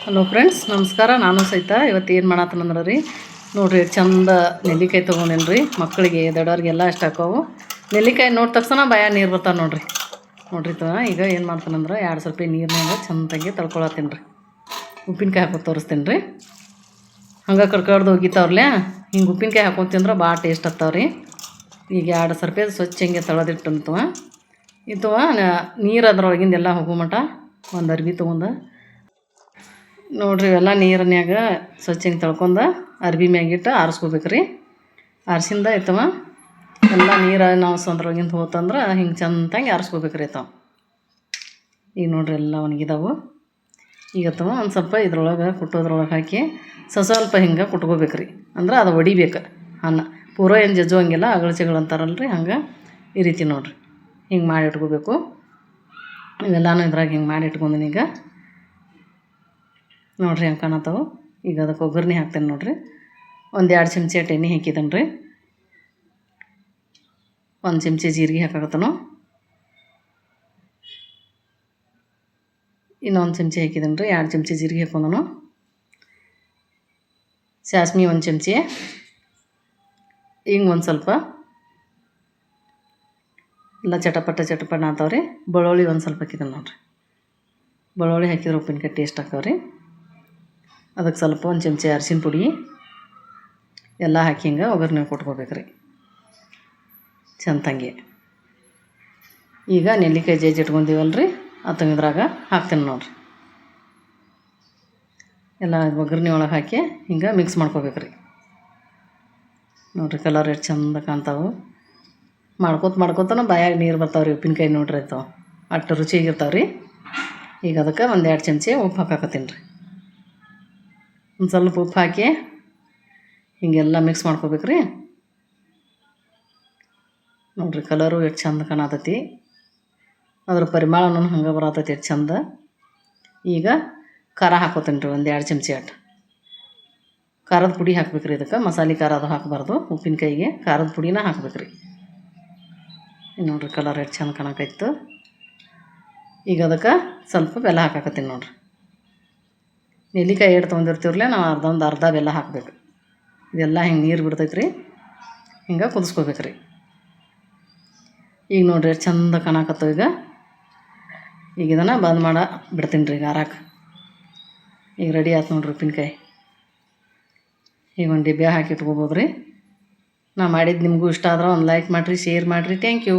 Hello friends, ನಮಸ್ಕಾರ. ನಾನು ಸಹಿತ ಇವತ್ತು ಏನು ಮಾಡತ್ತನಂದ್ರೆ ರೀ, ನೋಡಿರಿ ಚಂದ ನೆಲ್ಲಿಕಾಯಿ ತೊಗೊಂಡೇನಿ ರೀ. ಮಕ್ಕಳಿಗೆ ದೊಡ್ಡವ್ರಿಗೆಲ್ಲ ಇಷ್ಟ ಹಾಕೋವು. ನೆಲ್ಲಿಕಾಯಿ ನೋಡಿ ತಕ್ಷಣ ಬಾಯ ನೀರು ಬರ್ತಾವೆ ನೋಡಿರಿ. ಈಗ ಏನು ಮಾಡ್ತಾನಂದ್ರೆ 2 ಸ್ವಲ್ಪ ನೀರಿನಾಗ ಚಂದಾಗಿ ತಳ್ಕೊಳತ್ತೀನಿ ರೀ. ಉಪ್ಪಿನಕಾಯಿ ಹಾಕೋ ತೋರಿಸ್ತೀನಿ ರೀ. ಹಂಗೆ ಕಡ್ಕಡ್ದು ಹೋಗಿತಾವ್ರಲ್ಲೇ ಹಿಂಗೆ ಉಪ್ಪಿನಕಾಯಿ ಹಾಕೊಂಡು ತಿಂದ್ರೆ ಭಾಳ ಟೇಸ್ಟ್ ಹತ್ತಾವ್ರಿ. ಈಗ 2 ಸ್ವಲ್ಪ ಸ್ವಚ್ಛ ಹಿಂಗೆ ತೊಳೆದಿಟ್ಟಂತವ ನೀರು ಅದ್ರೊಳಗಿಂದೆಲ್ಲ ಹೋಗೋ ಮಟ ಒಂದು ಅರ್ಬಿ ತೊಗೊಂಡು ನೋಡಿರಿ ಇವೆಲ್ಲ ನೀರಿನ್ಯಾಗ ಸ್ವಚ್ಛ ಹಿಂಗೆ ತೊಳ್ಕೊಂಡು ಅರ್ಬಿ ಮ್ಯಾಗಿಟ್ಟು ಆರಿಸ್ಕೋಬೇಕು ರೀ. ಆರಿಸಿಂದ ಐತವ ಎಲ್ಲ ನೀರು ನಾವು ಸಂದ್ರೊಳಗಿಂದ ಹೋತಂದ್ರೆ ಹಿಂಗೆ ಚಂದಾಗಿ ಆರಿಸ್ಕೋಬೇಕು ರೀ ಈಗ ನೋಡಿರಿ ಎಲ್ಲ ಒಣಗಿದಾವು. ಈಗ ಒಂದು ಸ್ವಲ್ಪ ಇದ್ರೊಳಗೆ ಕುಟ್ಟೋದ್ರೊಳಗೆ ಹಾಕಿ ಸ್ವಲ್ಪ ಹಿಂಗೆ ಕುಟ್ಕೋಬೇಕು ರೀ. ಅಂದ್ರೆ ಅದು ಹೊಡಿಬೇಕು ಅನ್ನ ಪೂರ ಏನು ಜಜ್ಜುವಂಗಿಲ್ಲ. ಅಗಳಚೆಗಳು ಅಂತಾರಲ್ಲ ರೀ, ಹಂಗೆ ಈ ರೀತಿ ನೋಡಿರಿ ಹಿಂಗೆ ಮಾಡಿ ಇಟ್ಕೋಬೇಕು. ಇವೆಲ್ಲನೂ ಇದ್ರಾಗ ಹಿಂಗೆ ಮಾಡಿ ಇಟ್ಕೊಂಡೀನಿ. ಈಗ ನೋಡಿರಿ ಹೆಂಗೆ ಕಾಣತ್ತವು. ಈಗ ಅದಕ್ಕೆ ಒಗ್ಗರಣೆ ಹಾಕ್ತೇನೆ ನೋಡಿರಿ. 1-2 ಚಮಚ ಎಣ್ಣೆ ಹಾಕಿದ್ದೇನೆ ರೀ. 1 ಚಮಚ ಜೀರಿಗೆ ಹಾಕಾಕತ್ತನು. ಇನ್ನೊಂದು ಚಮಚ ಹಾಕಿದ್ದೇನೆ ರೀ. 2 ಚಮಚ ಜೀರಿಗೆ ಹಾಕೊಂಡನು. ಸಾಸ್ಮಿ 1 ಚಮಚ, ಹಿಂಗೆ ಒಂದು ಸ್ವಲ್ಪ ಎಲ್ಲ ಚಟಪಟ ಆತಾವ್ರಿ. ಬೆಳ್ಳುಳ್ಳಿ ಒಂದು ಸ್ವಲ್ಪ ಹಾಕಿದ್ದೇನೆ ನೋಡಿರಿ. ಬೆಳ್ಳುಳ್ಳಿ ಹಾಕಿದ್ರೆ ಉಪ್ಪಿನಕಾಯಿ ಟೇಸ್ಟ್ ಹಾಕವ್ರಿ. ಅದಕ್ಕೆ ಸ್ವಲ್ಪ 1 ಚಮಚ ಅರಿಶಿನ ಪುಡಿ ಎಲ್ಲ ಹಾಕಿ ಹಿಂಗೆ ಒಗ್ಗರಣೆ ಕೊಟ್ಕೋಬೇಕು ರೀ ಚಂದಂಗೆ. ಈಗ ನೆಲ್ಲಿಕಾಯಿ ಜಜ್ಜಿ ಇಟ್ಕೊಂಡೀವಲ್ಲ ರೀ, ಅದನ್ನ ಇದ್ರಾಗ ಹಾಕ್ತೇನೆ ನೋಡಿರಿ. ಎಲ್ಲ ಒಗ್ಗರಣೆ ಒಳಗೆ ಹಾಕಿ ಹಿಂಗೆ ಮಿಕ್ಸ್ ಮಾಡ್ಕೋಬೇಕು ರೀ. ನೋಡಿರಿ ಕಲರ್ ಎಷ್ಟು ಚಂದ ಕಾಣ್ತಾವೆ. ಮಾಡ್ಕೋತಾನೆ ಬಾಯಾಗ ನೀರು ಬರ್ತಾವ್ರಿ. ಉಪ್ಪಿನಕಾಯಿ ನೋಡ್ರಿ ಆಯ್ತಾವೆ ಅಷ್ಟು ರುಚಿಯಾಗಿರ್ತಾವೆ ರೀ. ಈಗ ಅದಕ್ಕೆ 1-2 ಚಮಚ ಉಪ್ಪು ಹಾಕಾಕತ್ತೀನಿ ರೀ. ಒಂದು ಸ್ವಲ್ಪ ಉಪ್ಪು ಹಾಕಿ ಹೀಗೆಲ್ಲ ಮಿಕ್ಸ್ ಮಾಡ್ಕೋಬೇಕು ರೀ. ನೋಡಿರಿ ಕಲರು ಎಷ್ಟು ಚಂದ ಕಾಣತೈತಿ. ಅದ್ರ ಪರಿಮಳನೂ ಹಂಗೆ ಬರತೈತಿ ಎಷ್ಟು ಚಂದ. ಈಗ ಖಾರ ಹಾಕೋತೀನಿ ರೀ. 1-2 ಚಮಚ ಅಷ್ಟು ಖಾರದ ಪುಡಿ ಹಾಕ್ಬೇಕು ರೀ. ಇದಕ್ಕೆ ಮಸಾಲೆ ಖಾರ ಅದು ಹಾಕಬಾರ್ದು. ಉಪ್ಪಿನಕಾಯಿಗೆ ಖಾರದ ಪುಡಿನ ಹಾಕ್ಬೇಕು ರೀ. ನೋಡಿರಿ ಕಲರ್ ಎಷ್ಟು ಚಂದ ಕಾಣಕೈತು. ಈಗ ಅದಕ್ಕೆ ಸ್ವಲ್ಪ ಬೆಲ್ಲ ಹಾಕಾಕತ್ತೀನಿ ನೋಡಿರಿ. ನೆಲ್ಲಿಕಾಯಿ ಎಷ್ಟು ತೊಗೊಂಡಿರ್ತೀವ್ರಲ್ಲೇ ನಾವು ಅರ್ಧ ಬೆಲ್ಲ ಹಾಕಬೇಕು. ಇದೆಲ್ಲ ಹಿಂಗೆ ನೀರು ಬಿಡ್ತೈತೆ ರೀ. ಹಿಂಗೆ ಕುದಿಸ್ಕೋಬೇಕು ರೀ. ಈಗ ನೋಡಿರಿ ಎಷ್ಟು ಚಂದ ಕಾಣಕತ್ತವ. ಈಗ ಇದನ್ನು ಬಂದ್ ಬಿಡ್ತೀನಿ ರೀ ಈಗ ಆರಾಕ. ಈಗ ರೆಡಿ ಆಯ್ತು ನೋಡಿರಿ ಉಪ್ಪಿನಕಾಯಿ. ಈಗ ಒಂದು ಡಿಬ್ಬೆ ಹಾಕಿ ಇಟ್ಕೋಬೋದು ರೀ. ನಾ ಮಾಡಿದ್ದು ನಿಮಗೂ ಇಷ್ಟ ಆದ್ರೆ ಒಂದು ಲೈಕ್ ಮಾಡಿರಿ, ಶೇರ್ ಮಾಡಿರಿ. Thank you.